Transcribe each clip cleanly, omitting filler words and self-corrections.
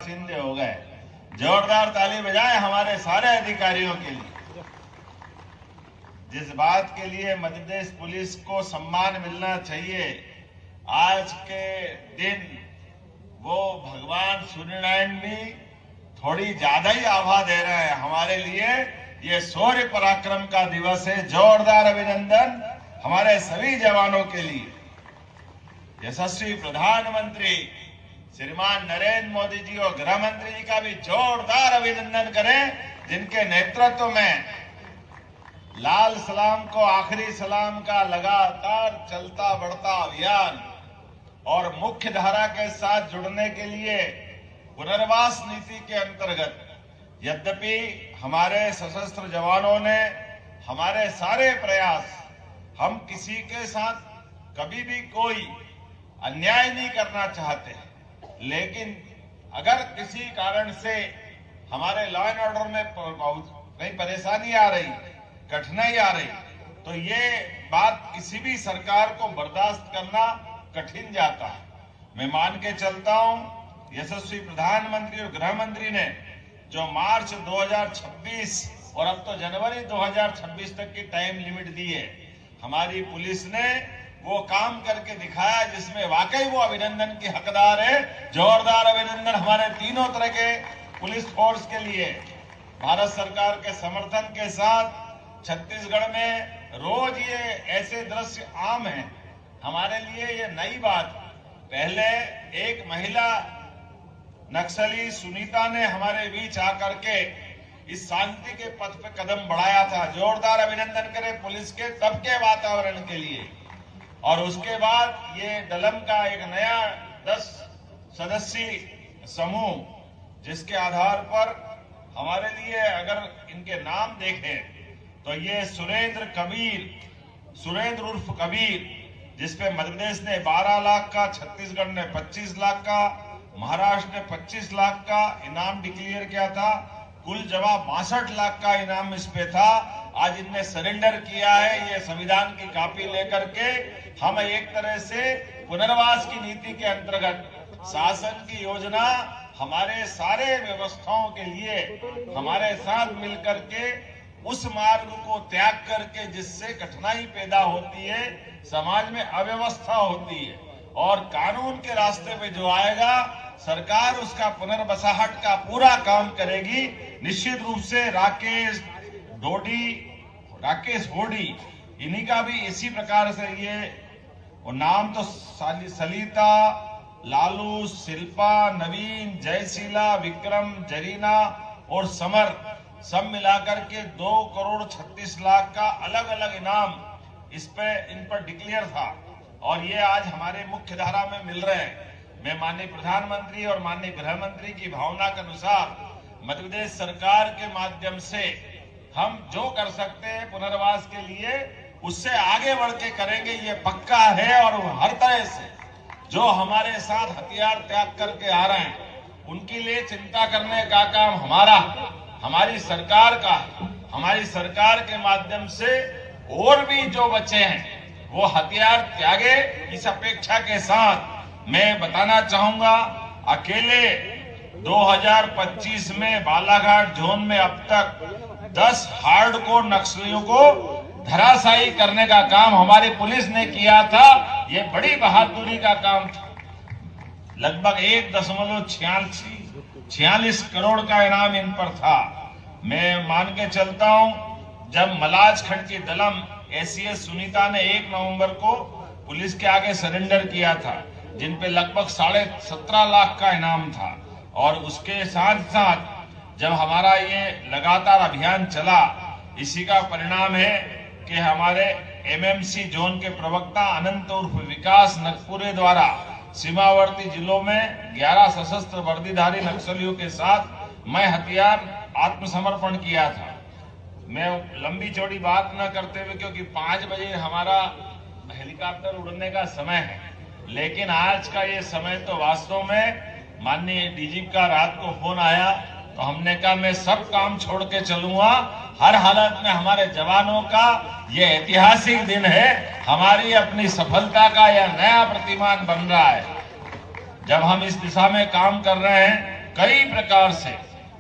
बाशिंदे हो गए। जोरदार ताली बजाएं हमारे सारे अधिकारियों के लिए। जिस बात के लिए मध्य प्रदेश पुलिस को सम्मान मिलना चाहिए, आज के दिन वो भगवान सूर्यनारायण भी थोड़ी ज्यादा ही आभा दे रहे हैं। हमारे लिए ये शौर्य पराक्रम का दिवस है। जोरदार अभिनंदन हमारे सभी जवानों के लिए। यशस्वी प्रधानमंत्री श्रीमान नरेंद्र मोदी जी और गृह मंत्री जी का भी जोरदार अभिनंदन करें, जिनके नेतृत्व में लाल सलाम को आखिरी सलाम का लगातार चलता बढ़ता अभियान और मुख्य धारा के साथ जुड़ने के लिए पुनर्वास नीति के अंतर्गत यद्यपि हमारे सशस्त्र जवानों ने हमारे सारे प्रयास, हम किसी के साथ कभी भी कोई अन्याय नहीं करना चाहते, लेकिन अगर किसी कारण से हमारे लॉ एंड ऑर्डर में कहीं परेशानी आ रही, कठिनाई आ रही, तो ये बात किसी भी सरकार को बर्दाश्त करना कठिन जाता है। मैं मान के चलता हूं, यशस्वी प्रधानमंत्री और गृह मंत्री ने जो मार्च 2026 और अब तो जनवरी 2026 तक की टाइम लिमिट दी है, हमारी पुलिस ने वो काम करके दिखाया जिसमें वाकई वो अभिनंदन की हकदार है। जोरदार अभिनंदन हमारे तीनों तरह के पुलिस फोर्स के लिए। भारत सरकार के समर्थन के साथ छत्तीसगढ़ में रोज ये ऐसे दृश्य आम हैं। हमारे लिए ये नई बात, पहले एक महिला नक्सली सुनीता ने हमारे बीच आकर के इस शांति के पथ पे कदम बढ़ाया था। जोरदार अभिनंदन करें पुलिस के तब के वातावरण के लिए। और उसके बाद ये डलम का एक नया 10 सदस्यीय समूह, जिसके आधार पर हमारे लिए अगर इनके नाम देखें तो ये सुरेंद्र उर्फ कबीर, जिसपे मध्य प्रदेश ने 12 लाख का, छत्तीसगढ़ ने 25 लाख का, महाराष्ट्र ने 25 लाख का इनाम डिक्लेयर किया था। कुल जवाब 62 लाख का इनाम इस पे था। आज इनने सरेंडर किया है। ये संविधान की कॉपी लेकर के हम एक तरह से पुनर्वास की नीति के अंतर्गत शासन की योजना हमारे सारे व्यवस्थाओं के लिए हमारे साथ मिलकर के उस मार्ग को त्याग करके जिससे कठिनाई पैदा होती है, समाज में अव्यवस्था होती है, और कानून के रास्ते पे जो आएगा सरकार उसका पुनर्बसाहट का पूरा काम करेगी। निश्चित रूप से राकेश होडी इन्हीं का भी इसी प्रकार से ये और नाम तो सलिता, लालू, शिल्पा, नवीन, जयशीला, विक्रम, जरीना और समर सब मिलाकर के 2,36,00,000 का अलग अलग इनाम इन पर डिक्लेयर था, और ये आज हमारे मुख्य धारा में मिल रहे हैं। मैं माननीय प्रधानमंत्री और माननीय गृह मंत्री की भावना के अनुसार मध्य प्रदेश सरकार के माध्यम से हम जो कर सकते हैं पुनर्वास के लिए, उससे आगे बढ़ के करेंगे, ये पक्का है। और हर तरह से जो हमारे साथ हथियार त्याग करके आ रहे हैं, उनके लिए चिंता करने का काम हमारी सरकार का। हमारी सरकार के माध्यम से और भी जो बचे हैं वो हथियार त्यागे, इस अपेक्षा के साथ मैं बताना चाहूंगा, अकेले 2025 में बालाघाट जोन में अब तक 10 हार्डकोर नक्सलियों को धराशायी करने का काम हमारी पुलिस ने किया था। ये बड़ी बहादुरी का काम था। लगभग 1.46 करोड़ का इनाम इन पर था। मैं मान के चलता हूं, जब मलाजखंड की दलम एसीएस सुनीता ने 1 नवंबर को पुलिस के आगे सरेंडर किया था, जिन पे लगभग 17.5 लाख का इनाम था, और उसके साथ साथ जब हमारा ये लगातार अभियान चला, इसी का परिणाम है कि हमारे एमएमसी जोन के प्रवक्ता अनंत उर्फ विकास नगपुरे द्वारा सीमावर्ती जिलों में 11 सशस्त्र वर्दीधारी नक्सलियों के साथ मैं हथियार आत्मसमर्पण किया था। मैं लंबी चौड़ी बात न करते हुए, क्योंकि 5 बजे हमारा हेलीकॉप्टर उड़ने का समय है, लेकिन आज का ये समय तो वास्तव में माननीय डीजी का रात को फोन आया तो हमने कहा मैं सब काम छोड़ के चलूंगा। हर हालत में हमारे जवानों का ये ऐतिहासिक दिन है, हमारी अपनी सफलता का यह नया प्रतिमान बन रहा है। जब हम इस दिशा में काम कर रहे हैं कई प्रकार से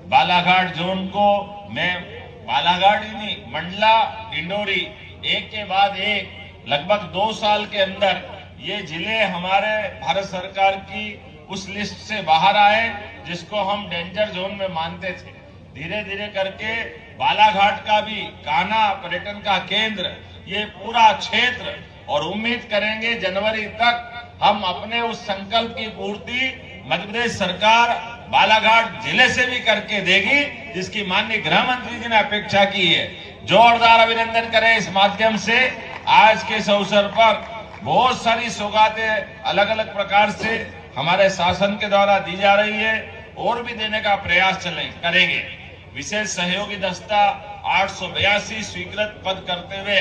बालाघाट जोन को मैं बालाघाट ही नहीं, मंडला, डिंडोरी एक के बाद एक लगभग 2 साल के अंदर ये जिले हमारे भारत सरकार की उस लिस्ट से बाहर आए जिसको हम डेंजर जोन में मानते थे। धीरे धीरे करके बालाघाट का भी कान्हा पर्यटन का केंद्र, ये पूरा क्षेत्र, और उम्मीद करेंगे जनवरी तक हम अपने उस संकल्प की पूर्ति मध्य प्रदेश सरकार बालाघाट जिले से भी करके देगी, जिसकी माननीय गृह मंत्री जी ने अपेक्षा की है। जोरदार अभिनंदन करें इस माध्यम से। आज के इस अवसर पर बहुत सारी सौगातें अलग अलग प्रकार से हमारे शासन के द्वारा दी जा रही है और भी देने का प्रयास करेंगे। विशेष सहयोगी दस्ता 882 स्वीकृत पद करते हुए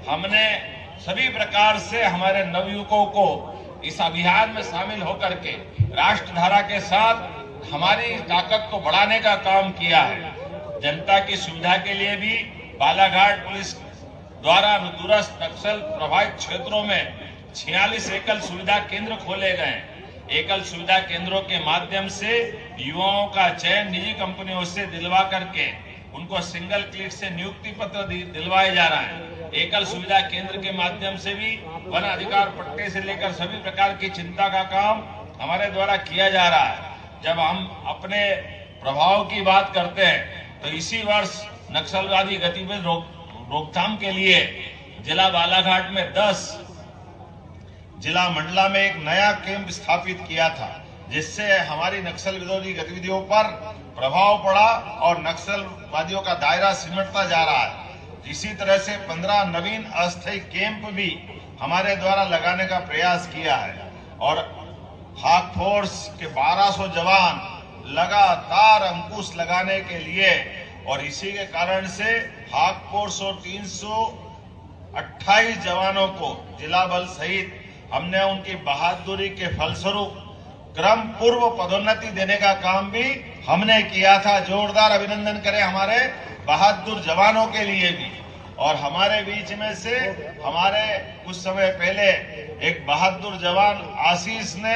हमने सभी प्रकार से हमारे नवयुवकों को इस अभियान में शामिल होकर के राष्ट्रधारा के साथ हमारी ताकत को बढ़ाने का काम किया है। जनता की सुविधा के लिए भी बालाघाट पुलिस द्वारा दूरस्थ नक्सल प्रभावित क्षेत्रों में 46 एकल सुविधा केंद्र खोले गए। एकल सुविधा केंद्रों के माध्यम से युवाओं का चयन निजी कंपनियों से दिलवा करके उनको सिंगल क्लिक से नियुक्ति पत्र दिलवाए जा रहा है। एकल सुविधा केंद्र के माध्यम से भी वन अधिकार पट्टे से लेकर सभी प्रकार की चिंता का काम हमारे द्वारा किया जा रहा है। जब हम अपने प्रभाव की बात करते हैं तो इसी वर्ष नक्सलवादी गतिविधि रोकथाम के लिए जिला बालाघाट में 10, जिला मंडला में एक नया कैंप स्थापित किया था, जिससे हमारी नक्सल विरोधी गतिविधियों पर प्रभाव पड़ा और नक्सलवादियों का दायरा सिमटता जा रहा है। इसी तरह से 15 नवीन अस्थायी कैंप भी हमारे द्वारा लगाने का प्रयास किया है और हाक फोर्स के 1200 जवान लगातार अंकुश लगाने के लिए, और इसी के कारण से हाक फोर्स और 328 जवानों को जिला बल सहित हमने उनकी बहादुरी के फलस्वरूप क्रम पूर्व पदोन्नति देने का काम भी हमने किया था। जोरदार अभिनंदन करें हमारे बहादुर जवानों के लिए भी। और हमारे बीच में से हमारे कुछ समय पहले एक बहादुर जवान आशीष ने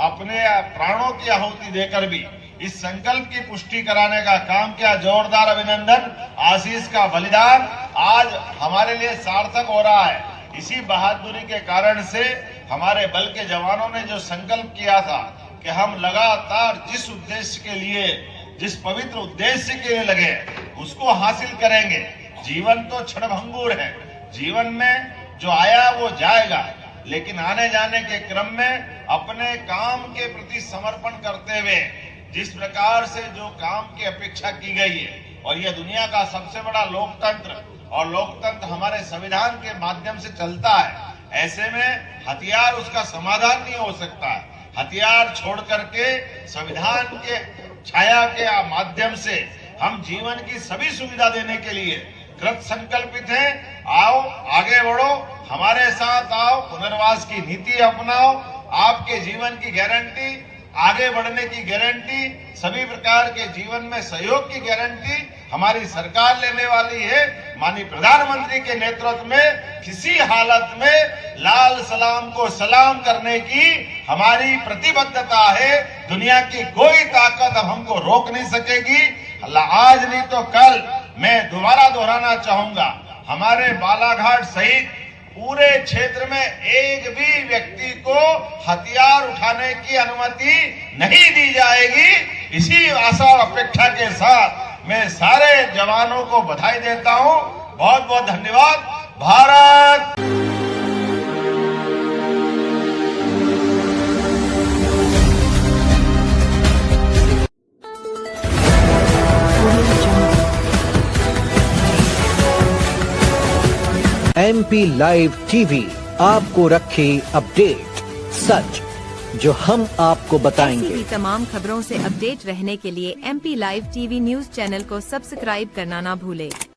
अपने प्राणों की आहुति देकर भी इस संकल्प की पुष्टि कराने का काम किया। जोरदार अभिनंदन। आशीष का बलिदान आज हमारे लिए सार्थक हो रहा है। इसी बहादुरी के कारण से हमारे बल के जवानों ने जो संकल्प किया था कि हम लगातार जिस उद्देश्य के लिए, जिस पवित्र उद्देश्य के लिए लगे उसको हासिल करेंगे। जीवन तो क्षणभंगुर है, जीवन में जो आया वो जाएगा, लेकिन आने जाने के क्रम में अपने काम के प्रति समर्पण करते हुए जिस प्रकार से जो काम की अपेक्षा की गई है, और यह दुनिया का सबसे बड़ा लोकतंत्र, और लोकतंत्र हमारे संविधान के माध्यम से चलता है, ऐसे में हथियार उसका समाधान नहीं हो सकता है। हथियार छोड़ करके संविधान के छाया के माध्यम से हम जीवन की सभी सुविधा देने के लिए कृत संकल्पित हैं। आओ आगे बढ़ो, हमारे साथ आओ, पुनर्वास की नीति अपनाओ। आपके जीवन की गारंटी, आगे बढ़ने की गारंटी, सभी प्रकार के जीवन में सहयोग की गारंटी हमारी सरकार लेने वाली है। माननीय प्रधानमंत्री के नेतृत्व में किसी हालत में लाल सलाम को सलाम करने की हमारी प्रतिबद्धता है। दुनिया की कोई ताकत अब हमको रोक नहीं सकेगी। आज नहीं तो कल मैं दोबारा दोहराना चाहूंगा, हमारे बालाघाट सहित पूरे क्षेत्र में एक भी व्यक्ति को हथियार उठाने की अनुमति नहीं दी जाएगी। इसी आशा और अपेक्षा के साथ मैं सारे जवानों को बधाई देता हूं। बहुत बहुत धन्यवाद। भारत MP लाइव टीवी आपको रखे अपडेट, सच जो हम आपको बताएंगे। ऐसी ही तमाम खबरों से अपडेट रहने के लिए MP live TV news channel को सब्सक्राइब करना ना भूले।